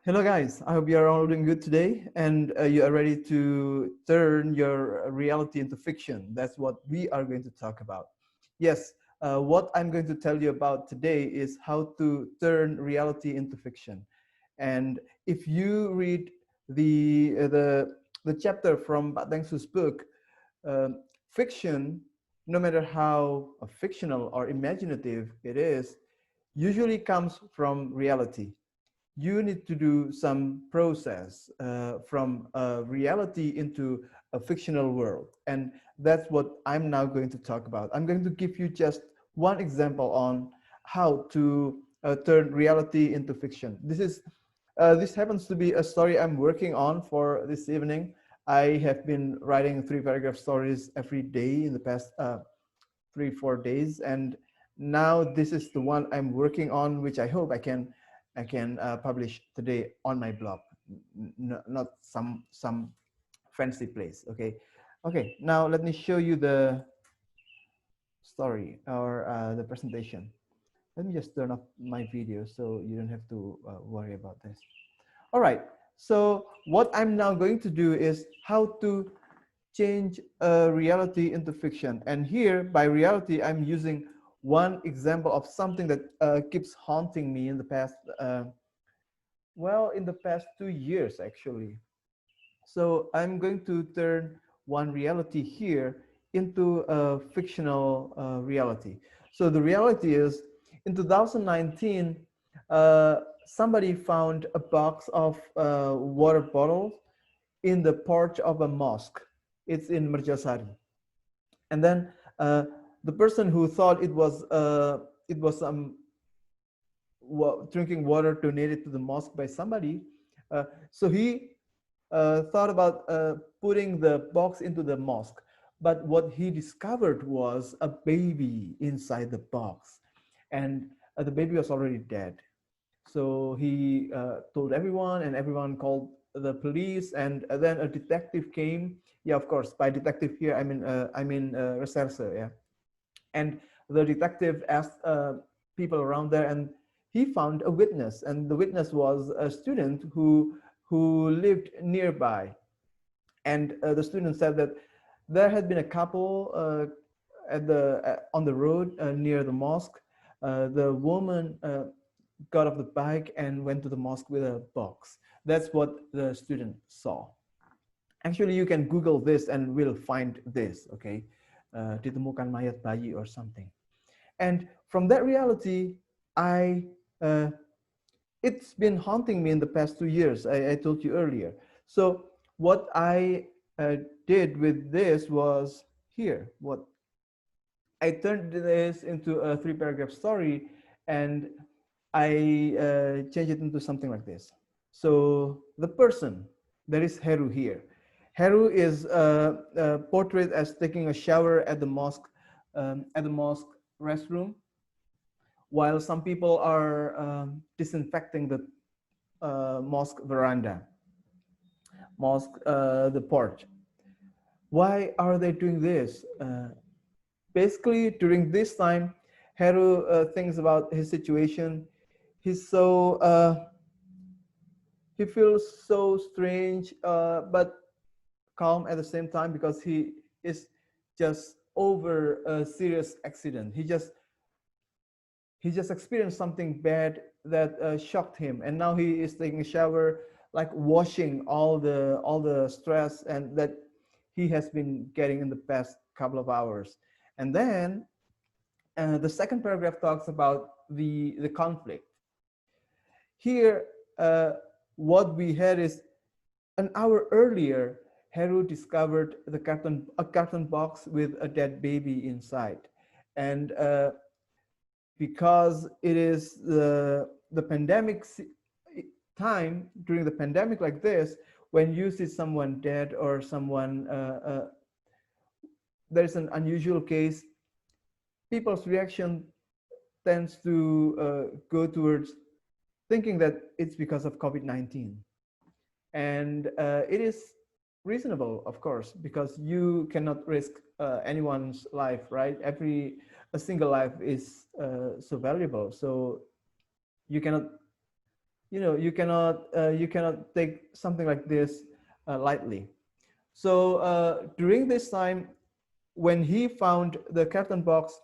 Hello guys, I hope you are all doing good today and you are ready to turn your reality into fiction. That's what we are going to talk about. Yes, what I'm going to tell you about today is how to turn reality into fiction. And if you read the chapter from Pak Dengsu's book, fiction, no matter how fictional or imaginative it is, usually comes from reality. You need to do some process from reality into a fictional world. And that's what I'm now going to talk about. I'm going to give you just one example on how to turn reality into fiction. This happens to be a story I'm working on for this evening. I have been writing 3 paragraph stories every day in the past 3 4 days, and now this is the one I'm working on, which I hope I can publish today on my blog, not some fancy place. Okay. Now let me show you the story or the presentation. Let me just turn off my video so you don't have to worry about this. All right. So what I'm now going to do is how to change reality into fiction. And here, by reality, I'm using one example of something that keeps haunting me in the past, in the past 2 years, actually. So I'm going to turn one reality here into a fictional reality. So the reality is, in 2019, somebody found a box of water bottles in the porch of a mosque. It's in Merjasari. And then the person who thought it was some drinking water donated to the mosque by somebody, so he thought about putting the box into the mosque. But what he discovered was a baby inside the box, and the baby was already dead. So he told everyone, and everyone called the police, and then a detective came. Yeah, of course. By detective here, I mean researcher. Yeah, and the detective asked people around there, and he found a witness, and the witness was a student who lived nearby, and the student said that there had been a couple at the on the road near the mosque. The woman got off the bike and went to the mosque with a box. That's what the student saw. Actually, you can Google this and will find this. Okay, ditemukan mayat bayi or something. And from that reality, I it's been haunting me in the past 2 years. I told you earlier. So what I did with this was here. What I turned this into a 3 paragraph story, and I changed it into something like this. So the person, there is Heru here. Heru is portrayed as taking a shower at the mosque restroom, while some people are disinfecting the mosque veranda, the porch. Why are they doing this? Basically, during this time, Heru thinks about his situation. He's so he feels so strange, but calm at the same time, because he is just over a serious accident. He just experienced something bad that shocked him, and now he is taking a shower, like washing all the stress and that he has been getting in the past couple of hours. And then the second paragraph talks about the conflict. Here, what we had is, an hour earlier, Heru discovered a carton box with a dead baby inside, and because it is the pandemic time, during the pandemic like this, when you see someone dead or someone there's an unusual case, people's reaction tends to go towards thinking that it's because of COVID-19. And it is reasonable, of course, because you cannot risk anyone's life, right? A single life is so valuable, so you cannot you cannot take something like this lightly. So during this time, when he found the carton box,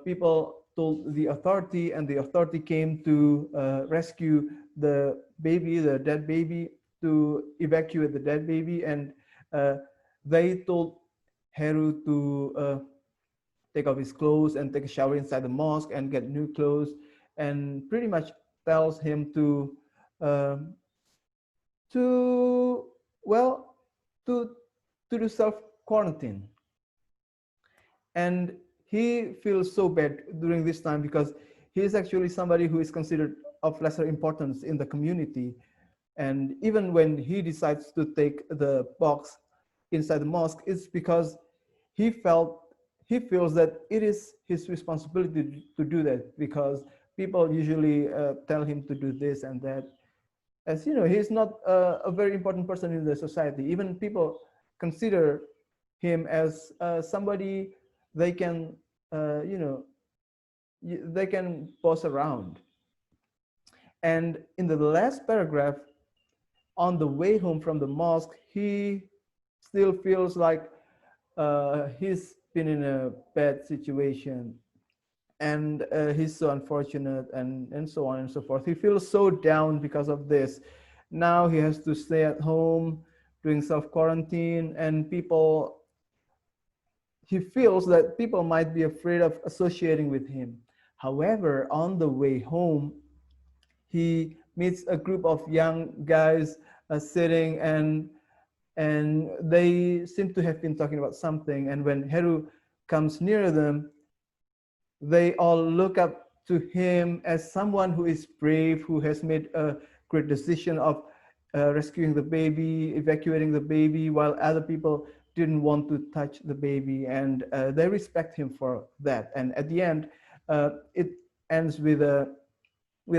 people told the authority, and the authority came to rescue the baby, the dead baby, to evacuate the dead baby, and uh, they told Heru to take off his clothes and take a shower inside the mosque and get new clothes, and pretty much tells him um, to well to do self quarantine. And he feels so bad during this time because he is actually somebody who is considered of lesser importance in the community. And even when he decides to take the box inside the mosque, it's because he felt he feels that it is his responsibility to do that, because people usually tell him to do this and that. As you know, he's not a very important person in the society. Even people consider him as somebody they can, uh, you know, they can boss around. And in the last paragraph, on the way home from the mosque, he still feels like he's been in a bad situation, and he's so unfortunate, and so on and so forth. He feels so down because of this. Now he has to stay at home doing self quarantine, and people, he feels that people might be afraid of associating with him. However, on the way home, he meets a group of young guys sitting, and they seem to have been talking about something. And when Heru comes near them, they all look up to him as someone who is brave, who has made a great decision of rescuing the baby, evacuating the baby, while other people didn't want to touch the baby, and they respect him for that. And at the end, it ends with a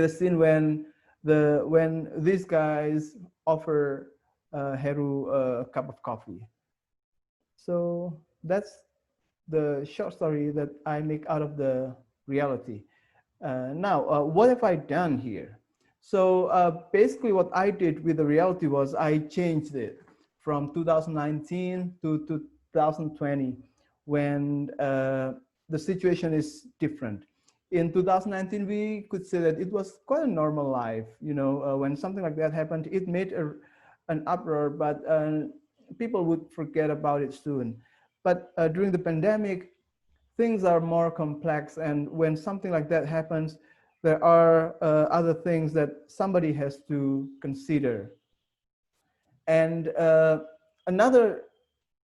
scene when these guys offer Heru a cup of coffee. So that's the short story that I make out of the reality. Now, what have I done here? So basically what I did with the reality was I changed it from 2019 to 2020, when the situation is different. In 2019, we could say that it was quite a normal life. When something like that happened, it made an uproar, but people would forget about it soon. But during the pandemic, things are more complex, and when something like that happens, there are other things that somebody has to consider. And another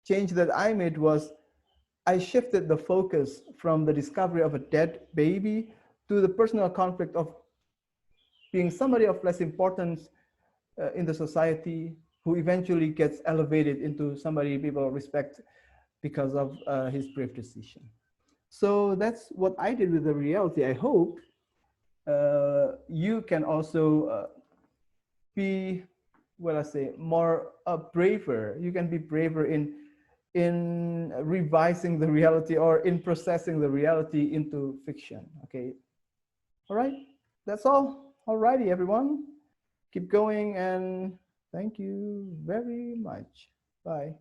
change that I made was I shifted the focus from the discovery of a dead baby to the personal conflict of being somebody of less importance in the society, who eventually gets elevated into somebody people respect because of his brave decision. So that's what I did with the reality. I hope you can also be, well, I say, more braver. You can be braver in revising the reality, or in processing the reality into fiction. Okay. All right. That's all. All righty, everyone. Keep going, and thank you very much. Bye.